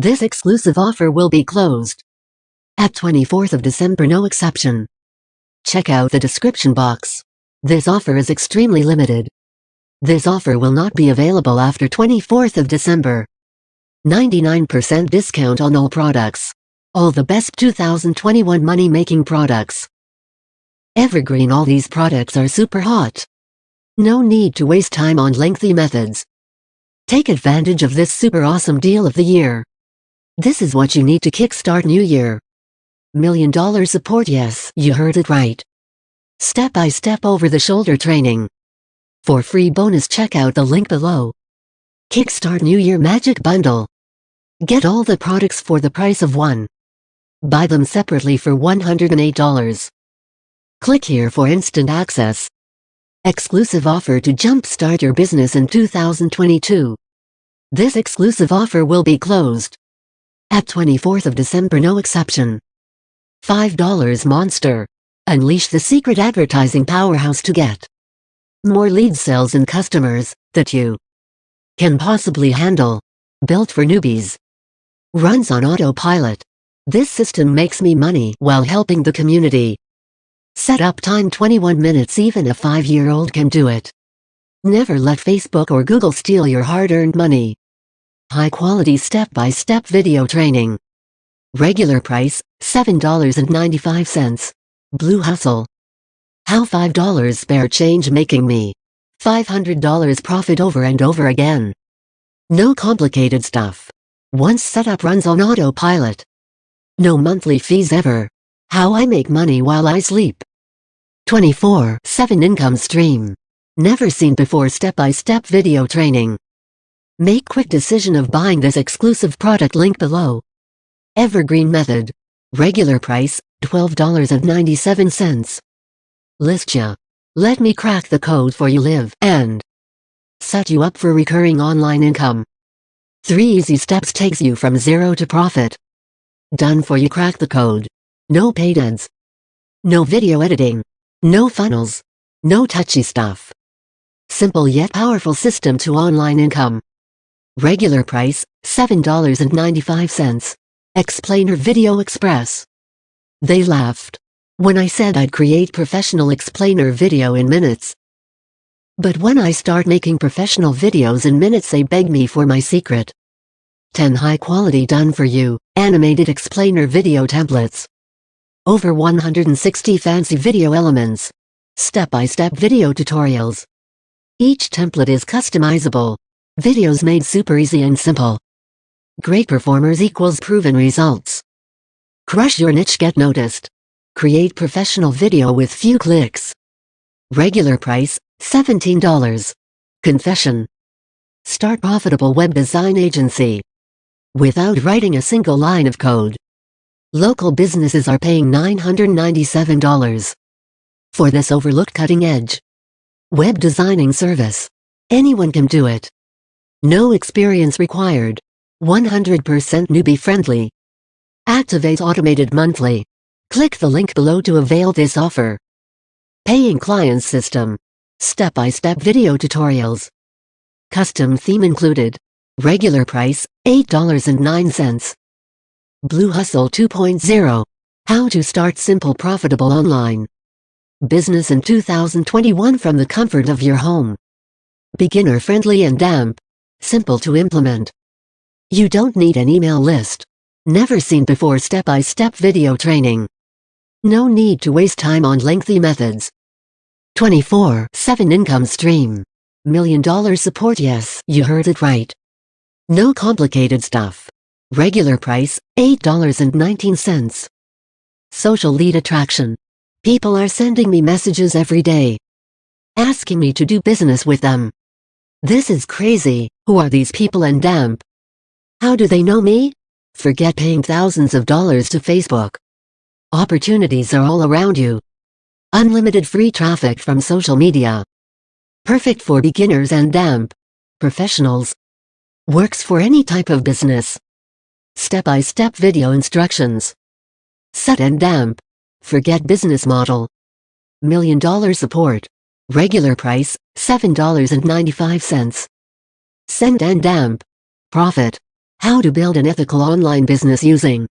This exclusive offer will be closed at 24th of December, no exception. Check out the description box. This offer is extremely limited. This offer will not be available after 24th of December. 99% discount on all products. All the best 2021 money-making products. EverGreen All these products are super hot. No need to waste time on lengthy methods. Take advantage of this super awesome deal of the year. This is what you need to kickstart New Year. $1 million support, yes, you heard it right. Step-by-step over-the-shoulder training. For free bonus, check out the link below. Kickstart New Year Magic Bundle. Get all the products for the price of one. Buy them separately for $108. Click here for instant access. Exclusive offer to jumpstart your business in 2022. This exclusive offer will be closed at 24th of December, no exception. $5 Monster. Unleash the secret advertising powerhouse to get more lead sales and customers that you can possibly handle. Built for newbies. Runs on autopilot. This system makes me money while helping the community. Setup time 21 minutes, even a 5-year-old can do it. Never let Facebook or Google steal your hard-earned money. High quality step-by-step video training. Regular price, $7.95. Blue Hustle. How $5 spare change making me $500 profit over and over again. No complicated stuff. Once setup runs on autopilot. No monthly fees ever. How I make money while I sleep. 24/7 income stream. Never seen before step-by-step video training. Make quick decision of buying this exclusive product, link below. EverGreen method. Regular price, $12.97. List ya. Let me crack the code for you, live and set you up for recurring online income. 3 easy steps takes you from zero to profit. Done for you, crack the code. No paid ads. No video editing. No funnels. No touchy stuff. Simple yet powerful system to online income. Regular price, $7.95. Explainer Video Express. They laughed when I said I'd create professional explainer video in minutes. But when I start making professional videos in minutes, they beg me for my secret. 10 high-quality done-for-you, animated explainer video templates. Over 160 fancy video elements. Step-by-step video tutorials. Each template is customizable. Videos made super easy and simple. Great performers equals proven results. Crush your niche, get noticed. Create professional video with few clicks. Regular price, $17. Confession. Start profitable web design agency without writing a single line of code. Local businesses are paying $997 for this overlooked cutting-edge web designing service. Anyone can do it. No experience required. 100% newbie-friendly. Activate automated monthly. Click the link below to avail this offer. Paying clients system. Step-by-step video tutorials. Custom theme included. Regular price, $8.09. Blue Hustle 2.0. How to start simple profitable online business in 2021 from the comfort of your home. Beginner-friendly and damp. Simple to implement. You don't need an email list. Never seen before step-by-step video training. No need to waste time on lengthy methods. 24/7 income stream. $1 million support, yes, you heard it right. No complicated stuff. Regular price, $8.19. Social lead attraction. People are sending me messages every day, asking me to do business with them. This is crazy. Who are these people and damp? How do they know me? Forget paying thousands of dollars to Facebook. Opportunities are all around you. Unlimited free traffic from social media. Perfect for beginners and damp professionals. Works for any type of business. Step-by-step video instructions. Set and damp. Forget business model. $1 million support. Regular price, $7.95. Send and damp. Profit. How to build an ethical online business using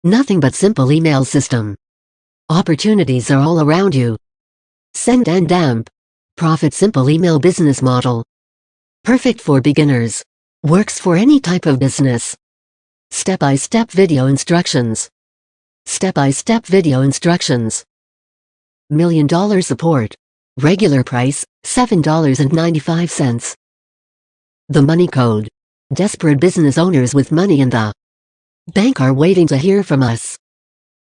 nothing but simple email system. Opportunities are all around you. Send and dump. Profit simple email business model. Perfect for beginners. Works for any type of business. Step-by-step video instructions. Step-by-step video instructions. $1 million support. Regular price, $7.95. The money code. Desperate business owners with money in the bank are waiting to hear from us.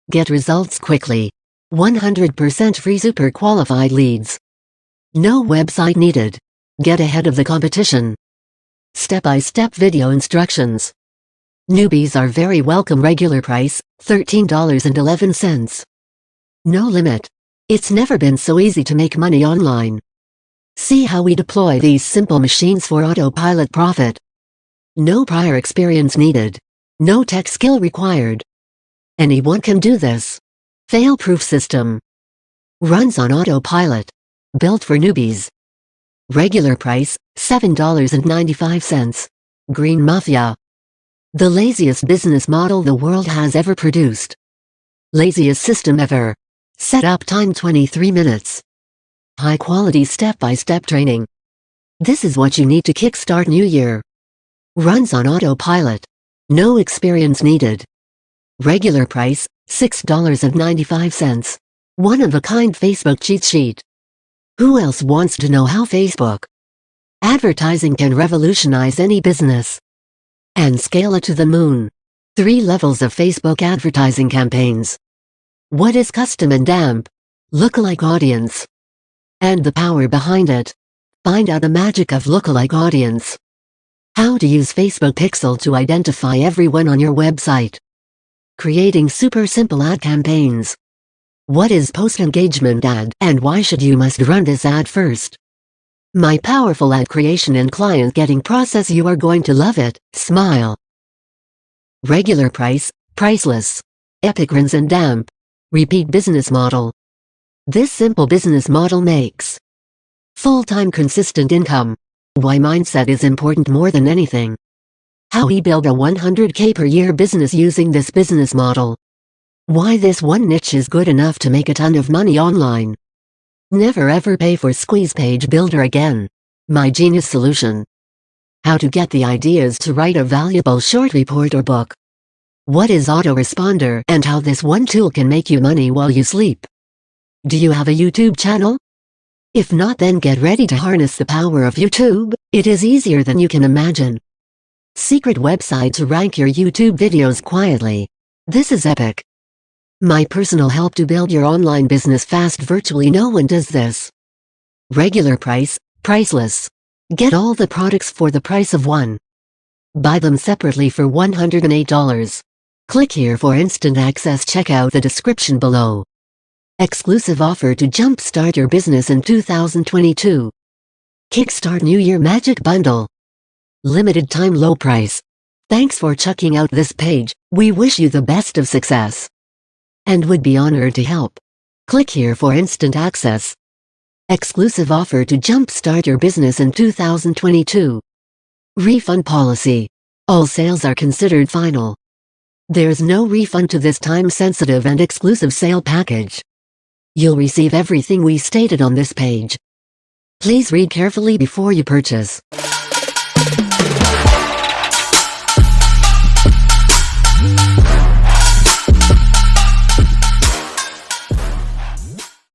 Get results quickly. 100% free super qualified leads. No website needed. Get ahead of the competition. Step-by-step video instructions. Newbies are very welcome. Regular price, $13.11. No limit. It's never been so easy to make money online. See how we deploy these simple machines for autopilot profit. No prior experience needed. No tech skill required. Anyone can do this. Fail-proof system. Runs on autopilot. Built for newbies. Regular price, $7.95. Green Mafia. The laziest business model the world has ever produced. Laziest system ever. Setup time 23 minutes. High quality step-by-step training. This is what you need to kickstart New Year. Runs on autopilot. No experience needed. Regular price, $6.95. One-of-a-kind Facebook cheat sheet. Who else wants to know how Facebook advertising can revolutionize any business and scale it to the moon? 3 levels of Facebook advertising campaigns. What is custom and damp? Lookalike audience. And the power behind it. Find out the magic of lookalike audience. How to use Facebook Pixel to identify everyone on your website. Creating super simple ad campaigns. What is post-engagement ad and why should you must run this ad first? My powerful ad creation and client getting process. You are going to love it. Smile. Regular price, priceless. Epic runs and damp. Repeat business model. This simple business model makes full-time consistent income. Why mindset is important more than anything. How we build a 100K per year business using this business model. Why this one niche is good enough to make a ton of money online. Never ever pay for squeeze page builder again. My genius solution. How to get the ideas to write a valuable short report or book. What is autoresponder and how this one tool can make you money while you sleep. Do you have a YouTube channel? If not, then get ready to harness the power of YouTube. It is easier than you can imagine. Secret website to rank your YouTube videos quietly. This is epic. My personal help to build your online business fast. Virtually no one does this. Regular price, priceless. Get all the products for the price of one. Buy them separately for $108. Click here for instant access. Check out the description below. Exclusive offer to jumpstart your business in 2022. Kickstart New Year Magic Bundle. Limited time low price. Thanks for checking out this page. We wish you the best of success. And would be honored to help. Click here for instant access. Exclusive offer to jumpstart your business in 2022. Refund policy. All sales are considered final. There's no refund to this time-sensitive and exclusive sale package. You'll receive everything we stated on this page. Please read carefully before you purchase.